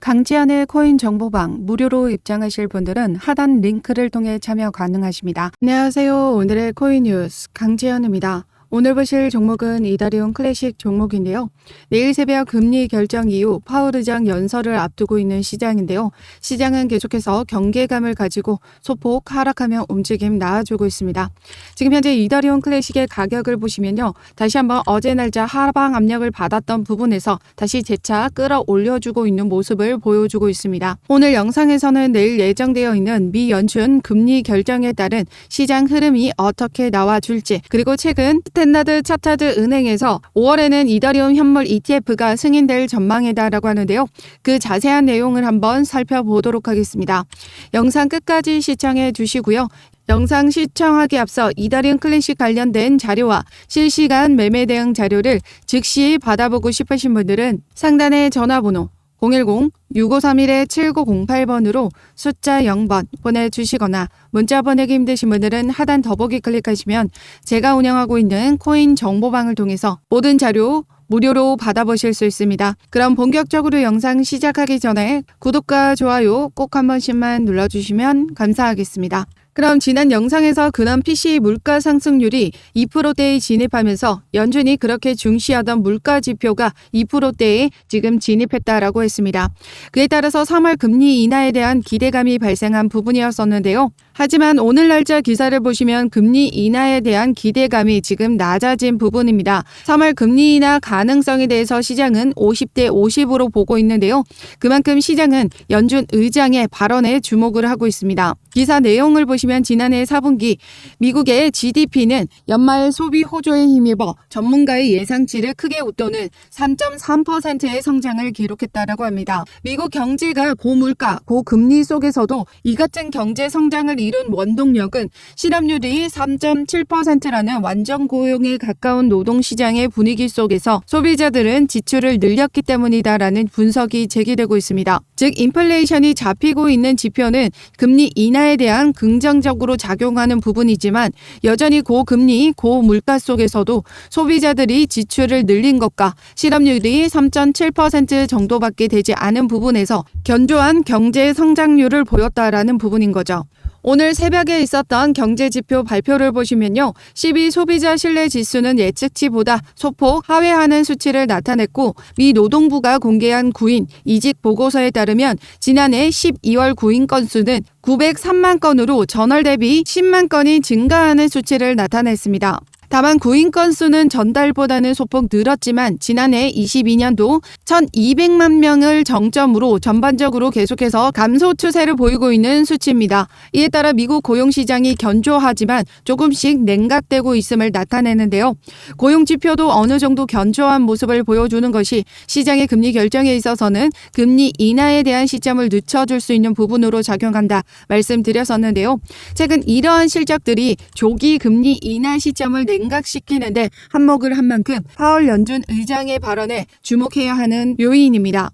강지한의 코인 정보방 무료로 입장하실 분들은 하단 링크를 통해 참여 가능하십니다. 안녕하세요. 오늘의 코인 뉴스 강지한입니다. 오늘 보실 종목은 이더리움 클래식 종목인데요. 내일 새벽 금리 결정 이후 파월 의장 연설을 앞두고 있는 시장인데요. 시장은 계속해서 경계감을 가지고 소폭 하락하며 움직임 나아주고 있습니다. 지금 현재 이더리움 클래식의 가격을 보시면요. 다시 한번 어제 날짜 하방 압력을 받았던 부분에서 다시 재차 끌어올려주고 있는 모습을 보여주고 있습니다. 오늘 영상에서는 내일 예정되어 있는 미 연준 금리 결정에 따른 시장 흐름이 어떻게 나와줄지, 그리고 최근 스탠다드 차타드 은행에서 5월에는 이더리움 현물 ETF가 승인될 전망이다라고 하는데요. 그 자세한 내용을 한번 살펴보도록 하겠습니다. 영상 끝까지 시청해 주시고요. 영상 시청하기 앞서 이더리움 클래식 관련된 자료와 실시간 매매 대응 자료를 즉시 받아보고 싶으신 분들은 상단의 전화번호 010-6531-7908번으로 숫자 0번 보내주시거나 문자 보내기 힘드신 분들은 하단 더보기 클릭하시면 제가 운영하고 있는 코인 정보방을 통해서 모든 자료 무료로 받아보실 수 있습니다. 그럼 본격적으로 영상 시작하기 전에 구독과 좋아요 꼭 한 번씩만 눌러주시면 감사하겠습니다. 그럼 지난 영상에서 근원 PC 물가 상승률이 2%대에 진입하면서 연준이 그렇게 중시하던 물가 지표가 2%대에 지금 진입했다라고 했습니다. 그에 따라서 3월 금리 인하에 대한 기대감이 발생한 부분이었었는데요. 하지만 오늘 날짜 기사를 보시면 금리 인하에 대한 기대감이 지금 낮아진 부분입니다. 3월 금리 인하 가능성에 대해서 시장은 50대 50으로 보고 있는데요. 그만큼 시장은 연준 의장의 발언에 주목을 하고 있습니다. 기사 내용을 보시면 지난해 4분기 미국의 GDP는 연말 소비 호조에 힘입어 전문가의 예상치를 크게 웃도는 3.3%의 성장을 기록했다라고 합니다. 미국 경제가 고물가, 고금리 속에서도 이 같은 경제 성장을 이룬 원동력은 실업률이 3.7%라는 완전 고용에 가까운 노동시장의 분위기 속에서 소비자들은 지출을 늘렸기 때문이다라는 분석이 제기되고 있습니다. 즉 인플레이션이 잡히고 있는 지표는 금리 인하에 대한 긍정적으로 작용하는 부분이지만 여전히 고금리, 고물가 속에서도 소비자들이 지출을 늘린 것과 실업률이 3.7% 정도밖에 되지 않은 부분에서 견조한 경제 성장률을 보였다라는 부분인 거죠. 오늘 새벽에 있었던 경제지표 발표를 보시면요. 12 소비자 신뢰 지수는 예측치보다 소폭 하회하는 수치를 나타냈고 미 노동부가 공개한 구인 이직 보고서에 따르면 지난해 12월 구인 건수는 903만 건으로 전월 대비 10만 건이 증가하는 수치를 나타냈습니다. 다만 구인 건수는 전달보다는 소폭 늘었지만 지난해 22년도 1,200만 명을 정점으로 전반적으로 계속해서 감소 추세를 보이고 있는 수치입니다. 이에 따라 미국 고용시장이 견조하지만 조금씩 냉각되고 있음을 나타내는데요. 고용지표도 어느 정도 견조한 모습을 보여주는 것이 시장의 금리 결정에 있어서는 금리 인하에 대한 시점을 늦춰줄 수 있는 부분으로 작용한다 말씀드렸었는데요. 최근 이러한 실적들이 조기 금리 인하 시점을 냉각시키는데 한몫을 한 만큼 파월 연준 의장의 발언에 주목해야 하는 요인입니다.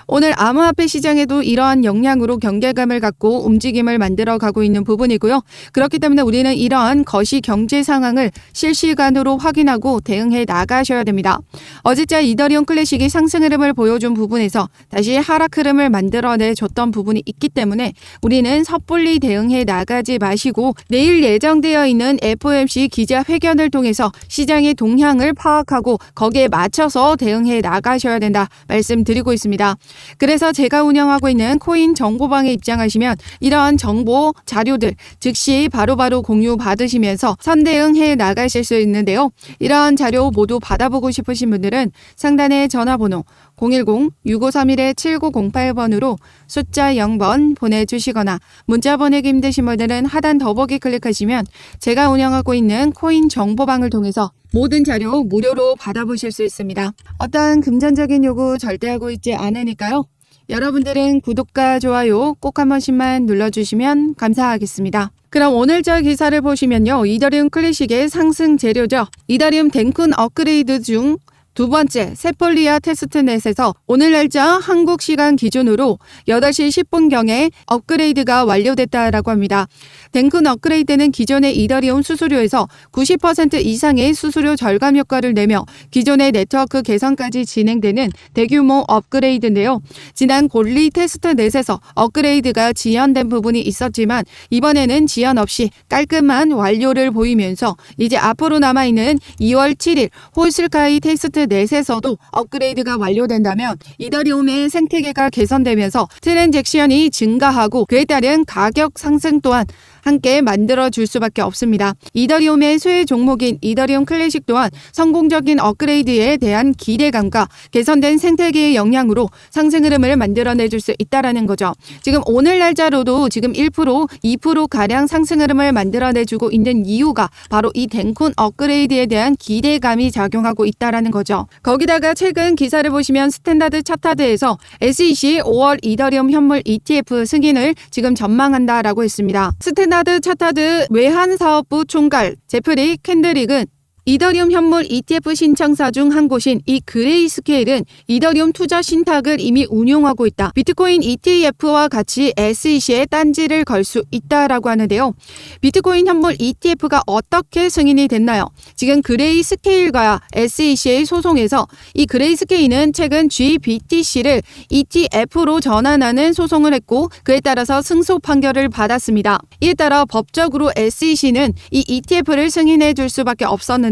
오늘 암호화폐 시장에도 이러한 영향으로 경계감을 갖고 움직임을 만들어가고 있는 부분이고요. 그렇기 때문에 우리는 이러한 거시 경제 상황을 실시간으로 확인하고 대응해 나가셔야 됩니다. 어제자 이더리움 클래식이 상승 흐름을 보여준 부분에서 다시 하락 흐름을 만들어내줬던 부분이 있기 때문에 우리는 섣불리 대응해 나가지 마시고 내일 예정되어 있는 FOMC 기자회견을 통해서 시장의 동향을 파악하고 거기에 맞춰서 대응해 나가셔야 된다 말씀드리고 있습니다. 그래서 제가 운영하고 있는 코인 정보방에 입장하시면 이러한 정보 자료들 즉시 바로바로 공유 받으시면서 선대응해 나가실 수 있는데요. 이러한 자료 모두 받아보고 싶으신 분들은 상단의 전화번호 010-6531-7908번으로 숫자 0번 보내주시거나 문자 보내기 힘드신 분들은 하단 더보기 클릭하시면 제가 운영하고 있는 코인 정보방을 통해서 모든 자료 무료로 받아보실 수 있습니다. 어떠한 금전적인 요구 절대 하고 있지 않으니까요. 여러분들은 구독과 좋아요 꼭 한 번씩만 눌러주시면 감사하겠습니다. 그럼 오늘자 기사를 보시면요. 이더리움 클래식의 상승 재료죠. 이더리움 댕쿤 업그레이드 중 두 번째, 세폴리아 테스트넷에서 오늘 날짜 한국 시간 기준으로 8시 10분경에 업그레이드가 완료됐다라고 합니다. 덴쿤 업그레이드는 기존의 이더리움 수수료에서 90% 이상의 수수료 절감 효과를 내며 기존의 네트워크 개선까지 진행되는 대규모 업그레이드인데요. 지난 골리 테스트넷에서 업그레이드가 지연된 부분이 있었지만 이번에는 지연 없이 깔끔한 완료를 보이면서 이제 앞으로 남아있는 2월 7일 홀스카이 테스트넷에서도 업그레이드가 완료된다면 이더리움의 생태계가 개선되면서 트랜잭션이 증가하고 그에 따른 가격 상승 또한 함께 만들어줄 수밖에 없습니다. 이더리움의 수혜 종목인 이더리움 클래식 또한 성공적인 업그레이드에 대한 기대감과 개선된 생태계의 영향으로 상승 흐름을 만들어내줄 수 있다는 거죠. 지금 오늘 날짜로도 지금 1%, 2%가량 상승 흐름을 만들어내주고 있는 이유가 바로 이 덴쿤 업그레이드에 대한 기대감이 작용하고 있다는 거죠. 거기다가 최근 기사를 보시면 스탠다드 차타드에서 SEC 5월 이더리움 현물 ETF 승인을 지금 전망한다라고 했습니다. 스탠다드 차타드 외환사업부 총괄 제프리 캔드릭은 이더리움 현물 ETF 신청사 중 한 곳인 이 그레이스케일은 이더리움 투자 신탁을 이미 운용하고 있다. 비트코인 ETF와 같이 SEC에 딴지를 걸 수 있다라고 하는데요. 비트코인 현물 ETF가 어떻게 승인이 됐나요? 지금 그레이스케일과 SEC의 소송에서 이 그레이스케일은 최근 GBTC를 ETF로 전환하는 소송을 했고 그에 따라서 승소 판결을 받았습니다. 이에 따라 법적으로 SEC는 이 ETF를 승인해 줄 수밖에 없었는데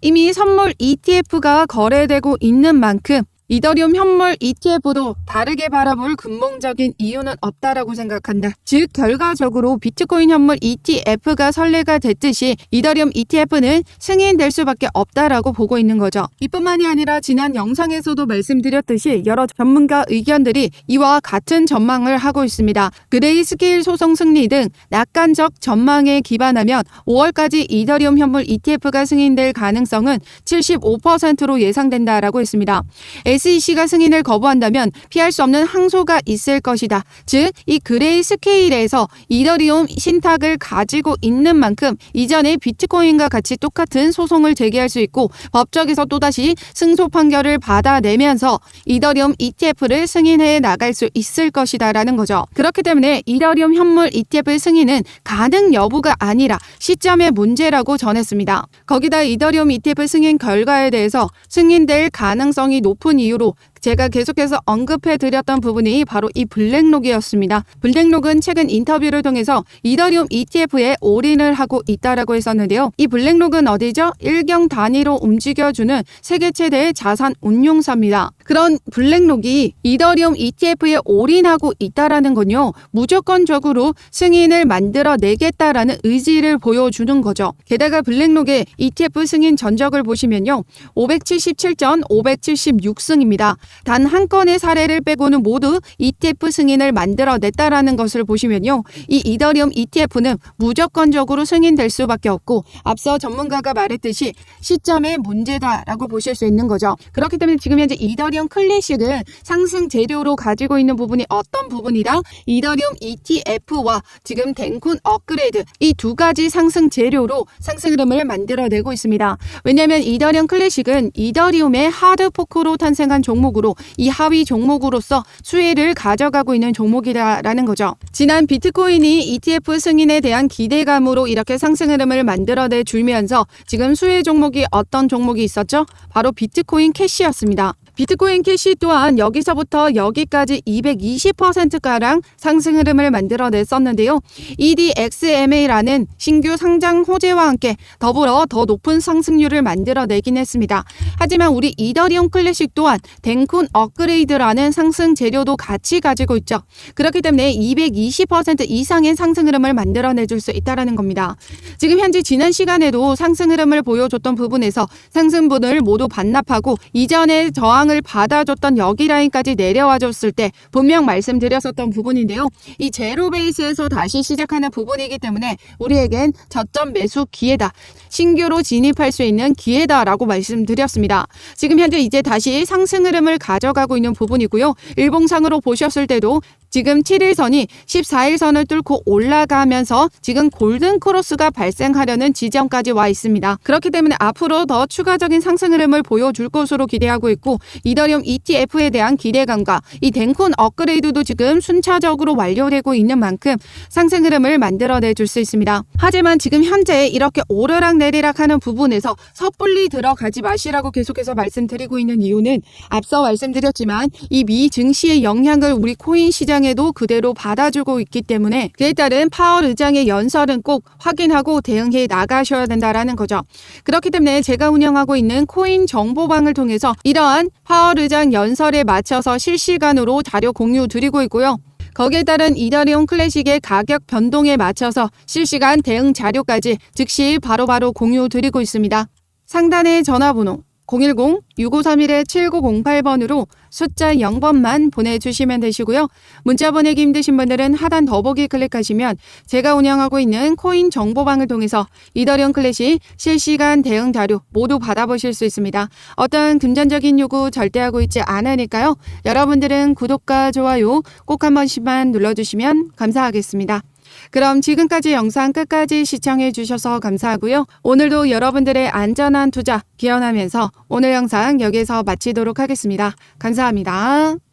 이미 선물 ETF가 거래되고 있는 만큼 이더리움 현물 ETF도 다르게 바라볼 근본적인 이유는 없다라고 생각한다. 즉 결과적으로 비트코인 현물 ETF가 선례가 됐듯이 이더리움 ETF는 승인될 수밖에 없다라고 보고 있는 거죠. 이뿐만이 아니라 지난 영상에서도 말씀드렸듯이 여러 전문가 의견들이 이와 같은 전망을 하고 있습니다. 그레이스케일 소송 승리 등 낙관적 전망에 기반하면 5월까지 이더리움 현물 ETF가 승인될 가능성은 75%로 예상된다라고 했습니다. SEC가 승인을 거부한다면 피할 수 없는 항소가 있을 것이다. 즉, 이 그레이스케일에서 이더리움 신탁을 가지고 있는 만큼 이전에 비트코인과 같이 똑같은 소송을 제기할 수 있고 법적에서 또다시 승소 판결을 받아내면서 이더리움 ETF를 승인해 나갈 수 있을 것이다라는 거죠. 그렇기 때문에 이더리움 현물 ETF 승인은 가능 여부가 아니라 시점의 문제라고 전했습니다. 거기다 이더리움 ETF 승인 결과에 대해서 승인될 가능성이 높은 이유로 제가 계속해서 언급해드렸던 부분이 바로 이 블랙록이었습니다. 블랙록은 최근 인터뷰를 통해서 이더리움 ETF에 올인을 하고 있다라고 했었는데요. 이 블랙록은 어디죠? 일경 단위로 움직여주는 세계 최대의 자산 운용사입니다. 그런 블랙록이 이더리움 ETF에 올인하고 있다라는 건요. 무조건적으로 승인을 만들어내겠다라는 의지를 보여주는 거죠. 게다가 블랙록의 ETF 승인 전적을 보시면요. 577전 576승입니다. 단 한 건의 사례를 빼고는 모두 ETF 승인을 만들어냈다라는 것을 보시면요. 이 이더리움 ETF는 무조건적으로 승인될 수밖에 없고 앞서 전문가가 말했듯이 시점의 문제다라고 보실 수 있는 거죠. 그렇기 때문에 지금 현재 이더리움 클래식은 상승 재료로 가지고 있는 부분이 어떤 부분이랑 이더리움 ETF와 지금 덴쿤 업그레이드 이 두 가지 상승 재료로 상승 흐름을 만들어내고 있습니다. 왜냐하면 이더리움 클래식은 이더리움의 하드포크로 탄생한 종목으로 이 하위 종목으로서 수혜를 가져가고 있는 종목이라는 거죠. 지난 비트코인이 ETF 승인에 대한 기대감으로 이렇게 상승 흐름을 만들어내 주면서 지금 수혜 종목이 어떤 종목이 있었죠? 바로 비트코인 캐시였습니다. 비트코인 캐시 또한 여기서부터 여기까지 220%가량 상승 흐름을 만들어냈었는데요. EDXMA라는 신규 상장 호재와 함께 더불어 더 높은 상승률을 만들어내긴 했습니다. 하지만 우리 이더리움 클래식 또한 덴쿤 업그레이드라는 상승 재료도 같이 가지고 있죠. 그렇기 때문에 220% 이상의 상승 흐름을 만들어내줄 수 있다는 겁니다. 지금 현재 지난 시간에도 상승 흐름을 보여줬던 부분에서 상승분을 모두 반납하고 이전의 저항 보상을 받아줬던 여기 라인까지 내려와 줬을 때 분명 말씀드렸었던 부분인데요. 이 제로 베이스에서 다시 시작하는 부분이기 때문에 우리에겐 저점 매수 기회다. 신규로 진입할 수 있는 기회다라고 말씀드렸습니다. 지금 현재 이제 다시 상승 흐름을 가져가고 있는 부분이고요. 일봉상으로 보셨을 때도 지금 7일선이 14일선을 뚫고 올라가면서 지금 골든 크로스가 발생하려는 지점까지 와 있습니다. 그렇기 때문에 앞으로 더 추가적인 상승 흐름을 보여줄 것으로 기대하고 있고 이더리움 ETF에 대한 기대감과 이 덴콘 업그레이드도 지금 순차적으로 완료되고 있는 만큼 상승 흐름을 만들어내 줄 수 있습니다. 하지만 지금 현재 이렇게 오르락 내리락 하는 부분에서 섣불리 들어가지 마시라고 계속해서 말씀드리고 있는 이유는 앞서 말씀드렸지만 이 미 증시의 영향을 우리 코인 시장에도 그대로 받아주고 있기 때문에 그에 따른 파월 의장의 연설은 꼭 확인하고 대응해 나가셔야 된다라는 거죠. 그렇기 때문에 제가 운영하고 있는 코인 정보방을 통해서 이러한 파월 의장 연설에 맞춰서 실시간으로 자료 공유 드리고 있고요. 거기에 따른 이더리움 클래식의 가격 변동에 맞춰서 실시간 대응 자료까지 즉시 바로바로 공유 드리고 있습니다. 상단의 전화번호 010-6531-7908번으로 숫자 0번만 보내주시면 되시고요. 문자 보내기 힘드신 분들은 하단 더보기 클릭하시면 제가 운영하고 있는 코인 정보방을 통해서 이더리움 클래식 실시간 대응 자료 모두 받아보실 수 있습니다. 어떤 금전적인 요구 절대 하고 있지 않으니까요. 여러분들은 구독과 좋아요 꼭 한 번씩만 눌러주시면 감사하겠습니다. 그럼 지금까지 영상 끝까지 시청해 주셔서 감사하고요. 오늘도 여러분들의 안전한 투자 기원하면서 오늘 영상 여기서 마치도록 하겠습니다. 감사합니다.